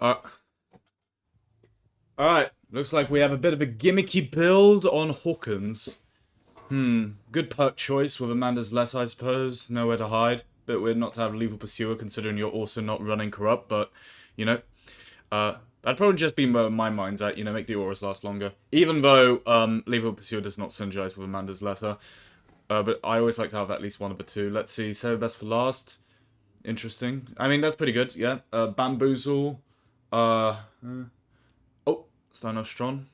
Uh, Alright, looks like we have a bit of a gimmicky build on Hawkins. Good perk choice with Amanda's Less, I suppose. Nowhere to hide. Bit weird not to have Lethal Pursuer considering you're also not running Corrupt, but, you know. That'd probably just be where my mind's at, you know, make the auras last longer. Even though, Lethal Pursuer does not synergize with Amanda's Letter. But I always like to have at least one of the two. Let's see, save best for last. Interesting. I mean, that's pretty good, yeah. Bamboozle. Oh, Steinostron.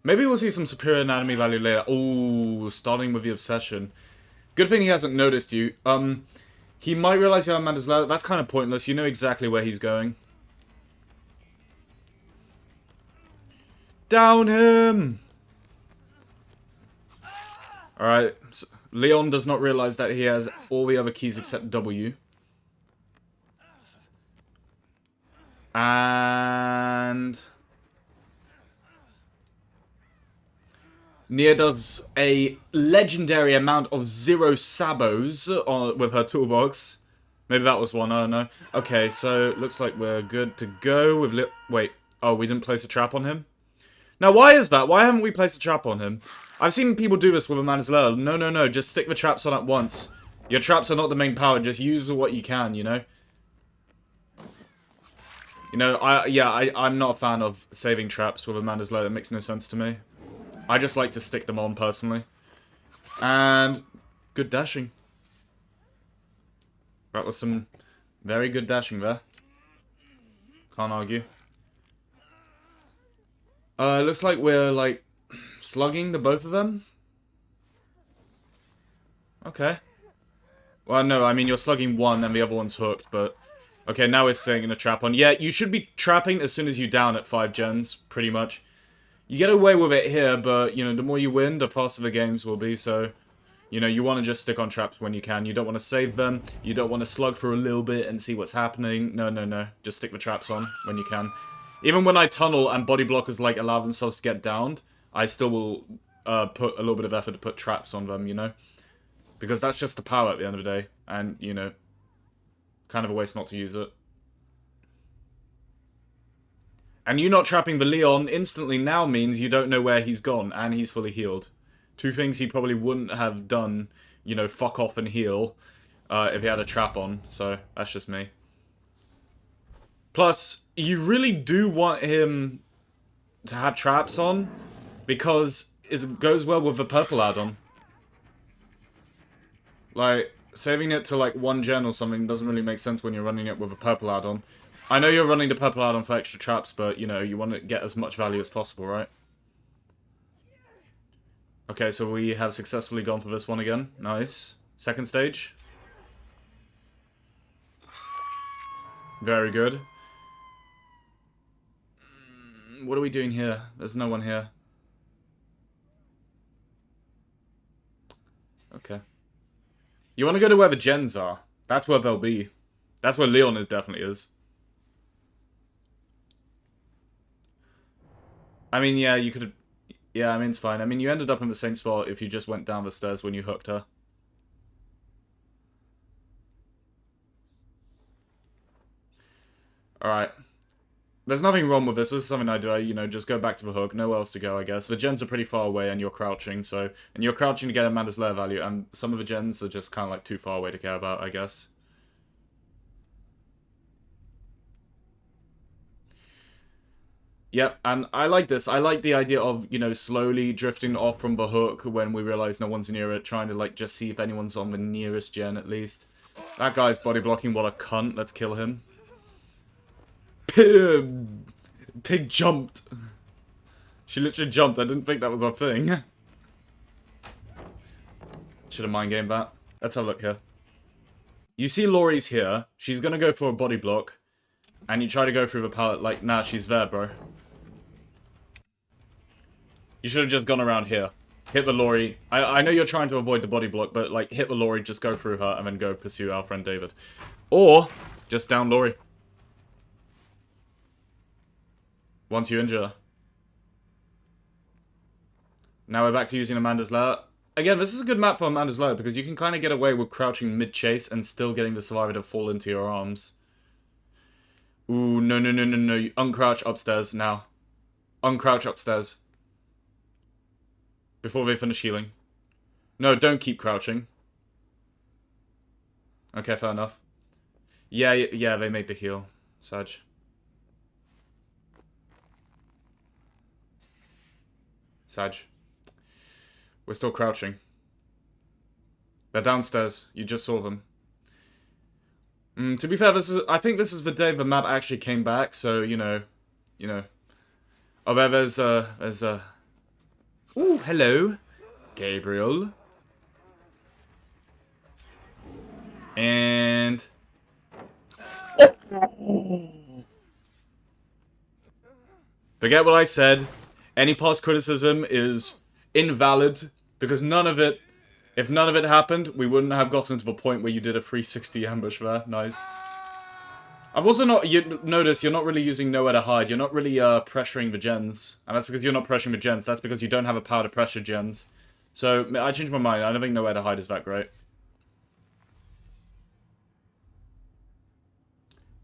Maybe we'll see some superior anatomy value later. Oh, starting with the obsession. Good thing he hasn't noticed you. He might realize you have Amanda's Letter. That's kind of pointless. You know exactly where he's going. Down him! Alright, so Leon does not realize that he has all the other keys except W. And Nia does a legendary amount of 0 sabos with her toolbox. Maybe that was one, I don't know. Okay, so looks like we're good to go with wait, oh, we didn't place a trap on him? Now, why is that? Why haven't we placed a trap on him? I've seen people do this with Amanda's Letter. No, no, no, just stick the traps on at once. Your traps are not the main power, just use what you can, you know? You know, I'm not a fan of saving traps with Amanda's Letter. It makes no sense to me. I just like to stick them on, personally. And good dashing. That was some very good dashing there. Can't argue. Looks like we're, like, slugging the both of them. Okay. Well, no, I mean, you're slugging one and the other one's hooked, but... Okay, now we're setting a trap on. Yeah, you should be trapping as soon as you down at 5 gens, pretty much. You get away with it here, but, you know, the more you win, the faster the games will be, so... You know, you want to just stick on traps when you can. You don't want to save them. You don't want to slug for a little bit and see what's happening. No, no, no. Just stick the traps on when you can. Even when I tunnel and body blockers, like, allow themselves to get downed, I still will put a little bit of effort to put traps on them, you know? Because that's just the power at the end of the day. And, you know, kind of a waste not to use it. And you not trapping the Leon instantly now means you don't know where he's gone, and he's fully healed. Two things he probably wouldn't have done, you know, fuck off and heal, if he had a trap on, so that's just me. Plus, you really do want him to have traps on, because it goes well with the purple add-on. Like, saving it to like 1 gen or something doesn't really make sense when you're running it with a purple add-on. I know you're running the purple add-on for extra traps, but, you know, you want to get as much value as possible, right? Okay, so we have successfully gone for this one again. Nice. Second stage. Very good. What are we doing here? There's no one here. Okay. You want to go to where the gens are. That's where they'll be. That's where Leon definitely is. I mean, yeah, you could have... Yeah, I mean, it's fine. I mean, you ended up in the same spot if you just went down the stairs when you hooked her. Alright. There's nothing wrong with this. This is something I do. You know, just go back to the hook. Nowhere else to go, I guess. The gens are pretty far away and you're crouching, so... And you're crouching to get Amanda's Lair value, and some of the gens are just kind of like too far away to care about, I guess. Yep, and I like this. I like the idea of, you know, slowly drifting off from the hook when we realize no one's near it, trying to, like, just see if anyone's on the nearest gen, at least. That guy's body blocking, what a cunt. Let's kill him. Pig jumped. She literally jumped. I didn't think that was a thing. Should have mind gamed that. Let's have a look here. You see Laurie's here. She's gonna go for a body block. And you try to go through the pallet like, nah, she's there, bro. You should have just gone around here. Hit the Laurie. I know you're trying to avoid the body block, but, like, hit the Laurie, just go through her, and then go pursue our friend David. Or, just down Laurie. Once you injure her. Now we're back to using Amanda's Lair. Again, this is a good map for Amanda's Lair, because you can kind of get away with crouching mid-chase and still getting the survivor to fall into your arms. Ooh, no, no, no, no, no. You uncrouch upstairs now. Uncrouch upstairs. Before they finish healing. No, don't keep crouching. Okay, fair enough. Yeah, yeah, they made the heal. Sag. Sag. We're still crouching. They're downstairs. You just saw them. To be fair, I think this is the day the map actually came back, so, you know. Oh, there's Ooh, hello. Gabriel. And... Forget what I said. Any past criticism is invalid, because none of it... If none of it happened, we wouldn't have gotten to the point where you did a 360 ambush there. Nice. I've also not... You notice you're not really using nowhere to hide. You're not really pressuring the gens. And that's because you're not pressuring the gens. That's because you don't have a power to pressure gens. So, I changed my mind. I don't think nowhere to hide is that great.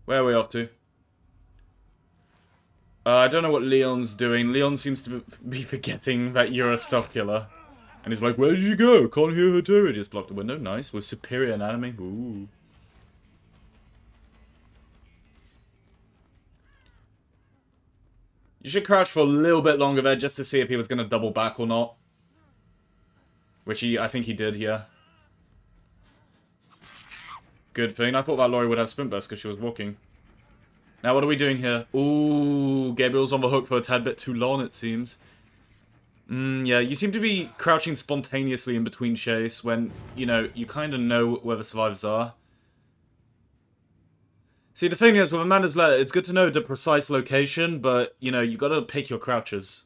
Where are we off to? I don't know what Leon's doing. Leon seems to be forgetting that you're a stealth killer. And he's like, where did you go? Can't hear her too. He just blocked the window. Nice. With superior anatomy. Ooh. You should crouch for a little bit longer there just to see if he was going to double back or not. Which I think he did, yeah. Good thing. I thought that Laurie would have sprint burst because she was walking. Now, what are we doing here? Ooh, Gabriel's on the hook for a tad bit too long, it seems. Yeah, you seem to be crouching spontaneously in between chase when, you know, you kind of know where the survivors are. See, the thing is, with Amanda's Letter, it's good to know the precise location, but, you know, you gotta pick your crouches.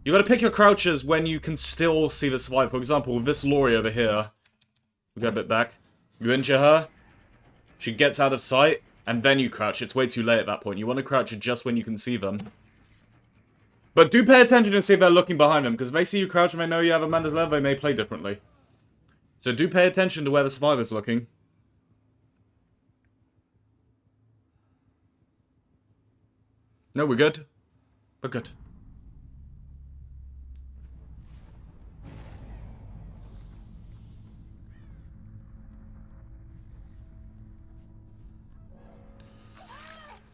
You gotta pick your crouches when you can still see the survivor. For example, with this Laurie over here, we go a bit back. You injure her, she gets out of sight, and then you crouch. It's way too late at that point. You want to crouch just when you can see them. But do pay attention and see if they're looking behind them, because if they see you crouch and they know you have Amanda's Letter, they may play differently. So do pay attention to where the survivor's looking. No, we're good. We're good.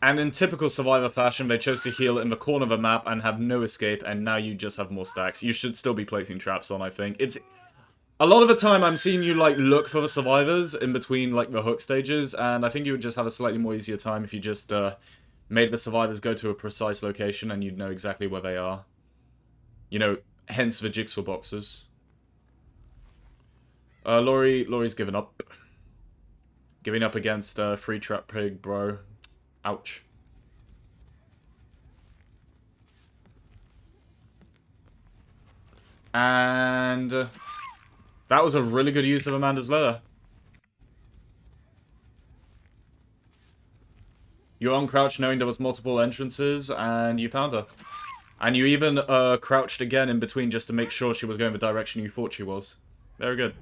And in typical Survivor fashion, they chose to heal in the corner of the map and have no escape, and now you just have more stacks. You should still be placing traps on, I think. It's... A lot of the time, I'm seeing you, like, look for the survivors in between, like, the hook stages, and I think you would just have a slightly more easier time if you just, made the survivors go to a precise location and you'd know exactly where they are. You know, hence the jigsaw boxes. Laurie's given up. Giving up against, Free Trap Pig, bro. Ouch. And that was a really good use of Amanda's Letter. You uncrouched knowing there was multiple entrances, and you found her. And you even crouched again in between just to make sure she was going the direction you thought she was. Very good.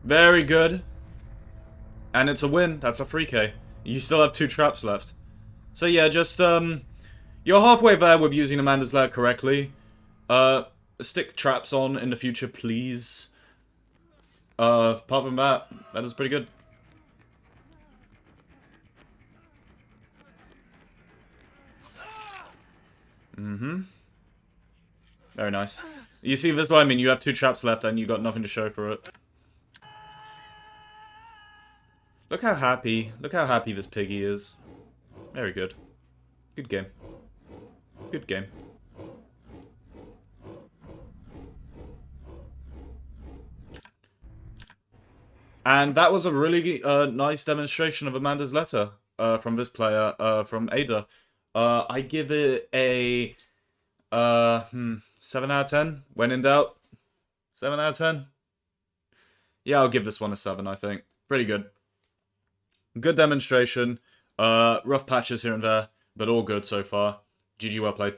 Very good. And it's a win. That's a 3k. You still have 2 traps left. So yeah, just, you're halfway there with using Amanda's Letter correctly. Stick traps on in the future, please. Apart from that, that is pretty good. Very nice. You see, this is what I mean. You have 2 traps left and you got nothing to show for it. Look how happy this piggy is. Very good. Good game. Good game. And that was a really nice demonstration of Amanda's Letter from this player, from Ada. I give it a 7 out of 10. When in doubt, 7 out of 10. Yeah, I'll give this one a 7, I think. Pretty good. Good demonstration. Rough patches here and there, but all good so far. GG, well played.